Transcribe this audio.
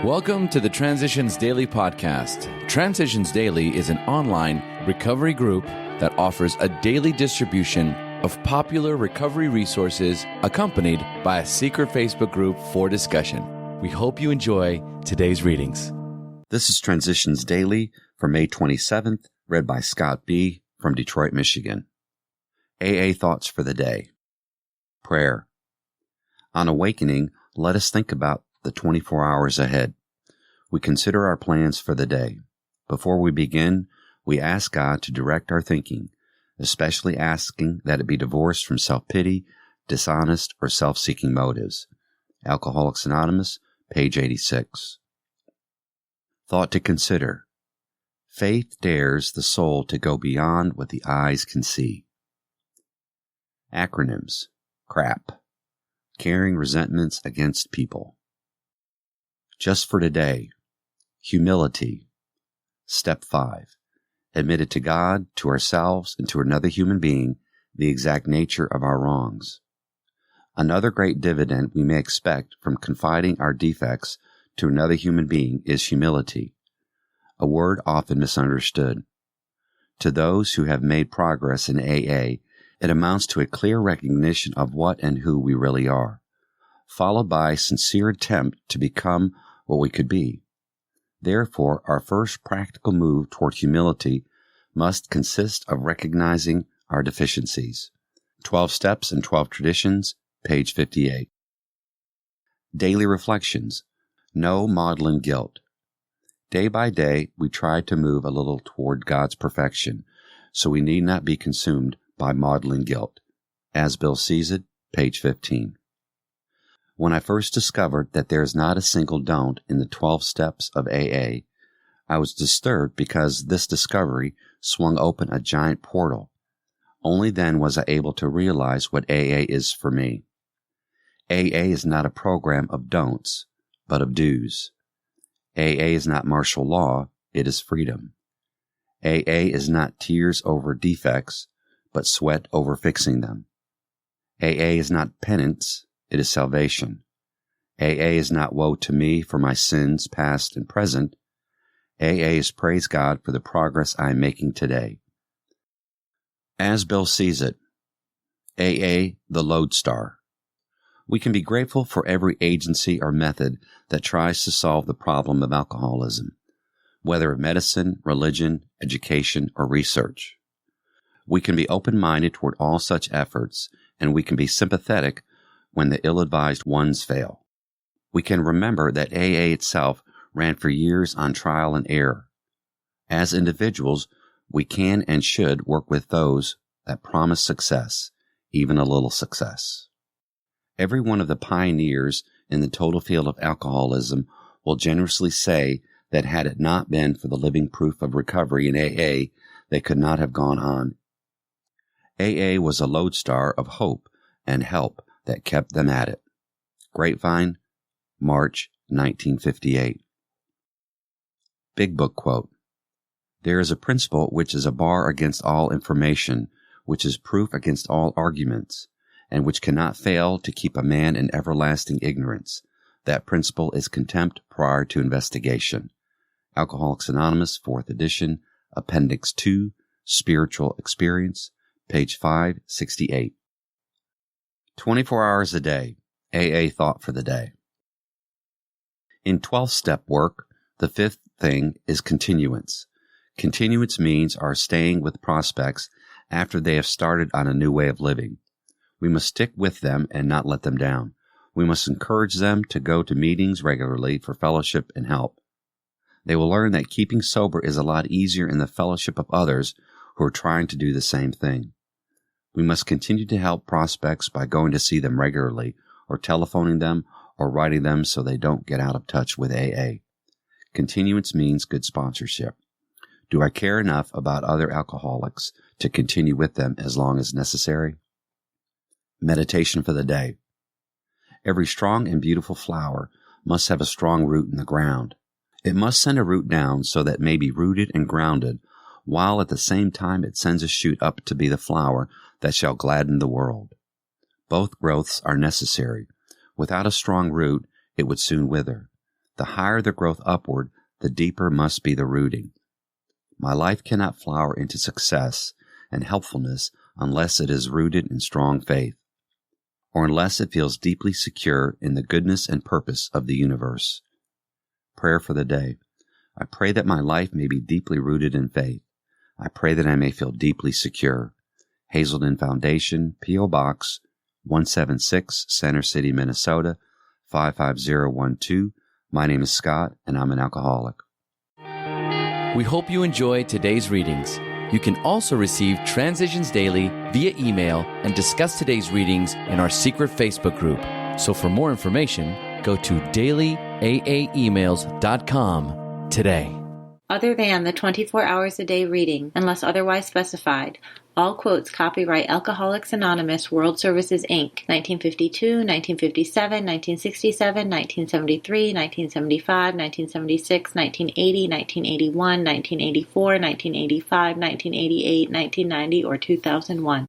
Welcome to the Transitions Daily podcast. Transitions Daily is an online recovery group that offers a daily distribution of popular recovery resources accompanied by a secret Facebook group for discussion. We hope you enjoy today's readings. This is Transitions Daily for May 27th, read by Scott B. from Detroit, Michigan. AA Thoughts for the Day. Prayer. On awakening, let us think about the 24 hours ahead. We consider our plans for the day. Before we begin, we ask God to direct our thinking, especially asking that it be divorced from self-pity, dishonest, or self-seeking motives. Alcoholics Anonymous, page 86. Thought to consider. Faith dares the soul to go beyond what the eyes can see. Acronyms. CRAP. Carrying resentments against people. Just for today. Humility. Step 5. Admit it to God, to ourselves, and to another human being the exact nature of our wrongs. Another great dividend we may expect from confiding our defects to another human being is humility, a word often misunderstood. To those who have made progress in AA, it amounts to a clear recognition of what and who we really are, followed by a sincere attempt to become what we could be. Therefore, our first practical move toward humility must consist of recognizing our deficiencies. 12 Steps and 12 Traditions, page 58. Daily Reflections. No maudlin guilt. Day by day, we try to move a little toward God's perfection, so we need not be consumed by maudlin guilt. As Bill sees it, page 15. When I first discovered that there is not a single don't in the 12 steps of AA, I was disturbed because this discovery swung open a giant portal. Only then was I able to realize what AA is for me. AA is not a program of don'ts, but of do's. AA is not martial law, it is freedom. AA is not tears over defects, but sweat over fixing them. AA is not penance, it is salvation. AA is not woe to me for my sins past and present. AA is praise God for the progress I am making today. As Bill sees it, AA, the lodestar. We can be grateful for every agency or method that tries to solve the problem of alcoholism, whether medicine, religion, education, or research. We can be open-minded toward all such efforts, and we can be sympathetic when the ill-advised ones fail. We can remember that AA itself ran for years on trial and error. As individuals, we can and should work with those that promise success, even a little success. Every one of the pioneers in the total field of alcoholism will generously say that had it not been for the living proof of recovery in AA, they could not have gone on. AA was a lodestar of hope and help that kept them at it. Grapevine, March 1958. Big Book Quote. There is a principle which is a bar against all information, which is proof against all arguments, and which cannot fail to keep a man in everlasting ignorance. That principle is contempt prior to investigation. Alcoholics Anonymous, 4th edition, Appendix 2, Spiritual Experience, page 568. 24 hours a day, AA Thought for the Day. In 12-step work, the fifth thing is continuance. Continuance means our staying with prospects after they have started on a new way of living. We must stick with them and not let them down. We must encourage them to go to meetings regularly for fellowship and help. They will learn that keeping sober is a lot easier in the fellowship of others who are trying to do the same thing. We must continue to help prospects by going to see them regularly, or telephoning them, or writing them so they don't get out of touch with AA. Continuance means good sponsorship. Do I care enough about other alcoholics to continue with them as long as necessary? Meditation for the day. Every strong and beautiful flower must have a strong root in the ground. It must send a root down so that it may be rooted and grounded, while at the same time it sends a shoot up to be the flower that shall gladden the world. Both growths are necessary. Without a strong root, it would soon wither. The higher the growth upward, the deeper must be the rooting. My life cannot flower into success and helpfulness unless it is rooted in strong faith, or unless it feels deeply secure in the goodness and purpose of the universe. Prayer for the day. I pray that my life may be deeply rooted in faith. I pray that I may feel deeply secure. Hazelden Foundation, P.O. Box 176, Center City, Minnesota 55012. My name is Scott, and I'm an alcoholic. We hope you enjoyed today's readings. You can also receive Transitions Daily via email and discuss today's readings in our secret Facebook group. So for more information, go to dailyaaemails.com today. Other than the 24 hours a day reading, unless otherwise specified, all quotes copyright Alcoholics Anonymous World Services, Inc., 1952, 1957, 1967, 1973, 1975, 1976, 1980, 1981, 1984, 1985, 1988, 1990, or 2001.